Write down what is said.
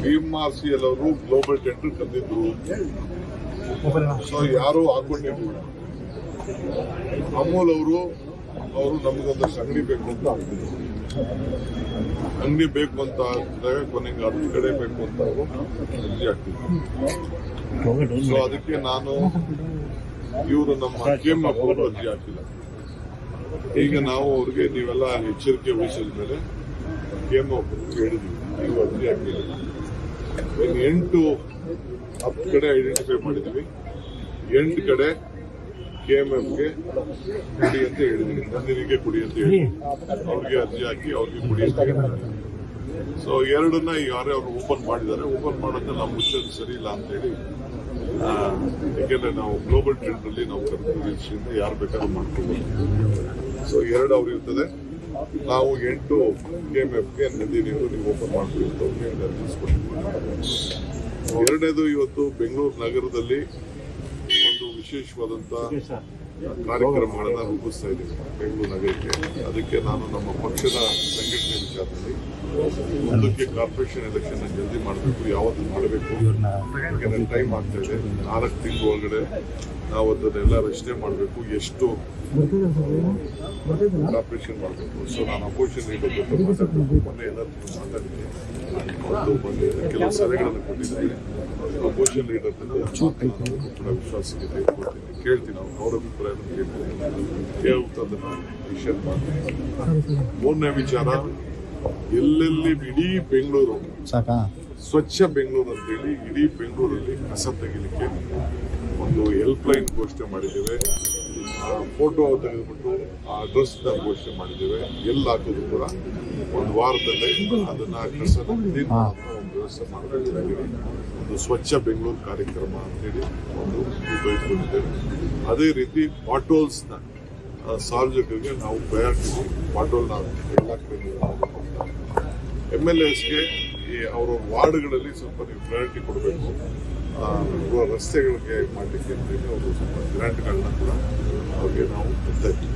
BMRCL ಅವರು global tender ತಂದಿದ್ರು. So ಯಾರು ಹಾಕೊಂಡಿರ್ಲಿಲ್ಲ. ಅಮೂಲ್ ಅವರು ನಮಗೊಂದಷ್ಟು ಅಂಗಡಿ ಬೇಕು ಅಂತ ಆಗ್ತಿದ್ರು. ಅಂಗಡಿ ಬೇಕು ಅಂತ ಆಗಿದಾಗ ಕೊನೆಗೆ 10 ಕಡೆ ಬೇಕು ಅಂತ ಅವರು ಅರ್ಜಿ ಹಾಕ್ತಿದ್ರು. ಸೊ ಅದಕ್ಕೆ ನಾನು ಇವರು ನಮ್ಮ KMF ಅವರು ಅರ್ಜಿ ಹಾಕಿಲ್ಲ. ಈಗ ನಾವು ಅವ್ರಿಗೆ ನೀವೆಲ್ಲ ಎಚ್ಚರಿಕೆ ವಹಿಸಿದ ಮೇಲೆ KMF ಹೇಳಿದ್ವಿ, ನೀವು ಅರ್ಜಿ ಹಾಕಿಲ್ಲ. ಇನ್ನು 10 ಕಡೆ ಐಡೆಂಟಿಫೈ ಮಾಡಿದ್ವಿ. 8 ಕಡೆ KMFಗೆ ಕೊಡಿ ಅಂತ ಹೇಳಿದ್ವಿ, ನಂದಿನಿಗೆ ಕೊಡಿ ಅಂತ ಹೇಳಿ ಅವ್ರಿಗೆ ಅರ್ಜಿ ಹಾಕಿ ಅವ್ರಿಗೆ ಕೊಡಿ ಅಂತ ಹೇಳಿದ್ದಾರೆ. ಸೊ 2ನ್ನ ಯಾರೇ ಅವರು ಓಪನ್ ಮಾಡಿದ್ದಾರೆ. ಓಪನ್ ಮಾಡೋದನ್ನ ನಾವು ಮುಚ್ಚೋದು ಸರಿ ಇಲ್ಲ ಅಂತ ಹೇಳಿ, ಯಾಕೆಂದ್ರೆ ನಾವು ಗ್ಲೋಬಲ್ ಟ್ರೆಂಡ್ ಅಲ್ಲಿ ನಾವು ಕರ್ಕೊಂಡು ಯಾರು ಬೇಕಾದ್ರೂ ಮಾಡ್ಕೋಬಹುದು. ಸೊ 2 ಅವ್ರು ಇರ್ತದೆ. ನಾವು 8 KMFಗೆ ನಂದಿನಿಯವರು ನೀವು ಓಪನ್ ಮಾಡ್ತೀವಿ ಅಂತ ಅವ್ರಿಗೆ ಅರ್ಜಿಸ್ಕೊಟ್ಟಿದ್ದೀವಿ. 2ನೇದು ಇವತ್ತು ಬೆಂಗಳೂರು ನಗರದಲ್ಲಿ ಒಂದು ವಿಶೇಷವಾದಂತ ಕಾರ್ಯಕ್ರಮಗಳನ್ನ ರೂಪಿಸ್ತಾ ಇದ್ದೀವಿ ಬೆಂಗಳೂರು ನಗರಕ್ಕೆ. ಅದಕ್ಕೆ ನಾನು ನಮ್ಮ ಪಕ್ಷದ ಸಂಘಟನೆ ವಿಚಾರದಲ್ಲಿ ಮುಂದಕ್ಕೆ ಕಾರ್ಪೊರೇಷನ್ ಎಲೆಕ್ಷನ್ ಜಲ್ದಿ ಮಾಡಬೇಕು, ಯಾವತ್ತು ಮಾಡಬೇಕು, ಯಾಕಂದ್ರೆ ಟೈಮ್ ಆಗ್ತಾ ಇದೆ. 4 ತಿಂಗಳ ಒಳಗಡೆ ನಾವು ಅದನ್ನೆಲ್ಲ ರಚನೆ ಮಾಡಬೇಕು, ಎಷ್ಟು ಕಾರ್ಪೊರೇಷನ್ ಮಾಡಬೇಕು. ಸೊ ನಾನು ಅಪೋಸಿಷನ್ ಲೀಡರ್ ಜೊತೆ ಮಾತಾಡಬೇಕು. ಮೊನ್ನೆ ಎಲ್ಲರೂ ಮಾತಾಡಿದ್ದೀನಿ, ಕೆಲವು ಸಲಹೆಗಳನ್ನು ಕೊಟ್ಟಿದ್ದಾರೆ. ಅಪೋಸಿಷನ್ ಲೀಡರ್ ಕೂಡ ವಿಶ್ವಾಸಕ್ಕೆ ತೆಗೆದುಕೊಳ್ತೀನಿ, ಕೇಳ್ತೀನಿ, ಅವ್ರ ಅಭಿಪ್ರಾಯ ಕೇಳ್ತಾ ವಿಷಯ ಮಾಡ್ತೀನಿ. 3ನೇ ವಿಚಾರ, ಎಲ್ಲೆಲ್ಲಿ ಇಡೀ ಬೆಂಗಳೂರು ಸ್ವಚ್ಛ ಬೆಂಗಳೂರು ಅಂತ ಹೇಳಿ ಇಡೀ ಬೆಂಗಳೂರಲ್ಲಿ ಕಸ ತೆಗಿಲಿಕ್ಕೆ ಒಂದು ಹೆಲ್ಪ್ ಲೈನ್ ಘೋಷಣೆ ಮಾಡಿದ್ದೇವೆ. ಫೋಟೋ ತೆಗೆದುಬಿಟ್ಟು ಆ ಅಡ್ರೆಸ್ ಘೋಷಣೆ ಮಾಡಿದ್ದೇವೆ. ಎಲ್ಲಿ ಹಾಕೋದು ಕೂಡ 1 ವಾರದಲ್ಲೇ ಅದನ್ನ ಕಸ ಒಂದು ವ್ಯವಸ್ಥೆ ಮಾಡಬೇಕಾಗಿದೆ. ಒಂದು ಸ್ವಚ್ಛ ಬೆಂಗಳೂರು ಕಾರ್ಯಕ್ರಮ ಅಂತೇಳಿ ಒಂದು ತೆಗೆದುಕೊಂಡಿದ್ದೇವೆ. ಅದೇ ರೀತಿ ಪಾಟೋಲ್ಸ್ನ ಸಾರ್ವಜನಿಕರಿಗೆ ನಾವು ಪ್ರಯಾರಿಟಿ ಪಾಟೋಲ್ನ ಎಲ್ಲ ಕಡೆ MLAಸ್ಗೆ ಅವರ ವಾರ್ಡ್ಗಳಲ್ಲಿ ಸ್ವಲ್ಪ ನೀವು ಪ್ರಯಾರಿಟಿ ಕೊಡಬೇಕು. ರಸ್ತೆಗಳಿಗೆ ಮಾಡಲಿಕ್ಕೆ ಅಂತೇಳಿ ಅವರು ಸ್ವಲ್ಪ ಗ್ರಾಂಟ್ಗಳನ್ನ ಕೂಡ ಅವ್ರಿಗೆ ನಾವು ಕೊಡ್ತಾ ಇದ್ದೀವಿ.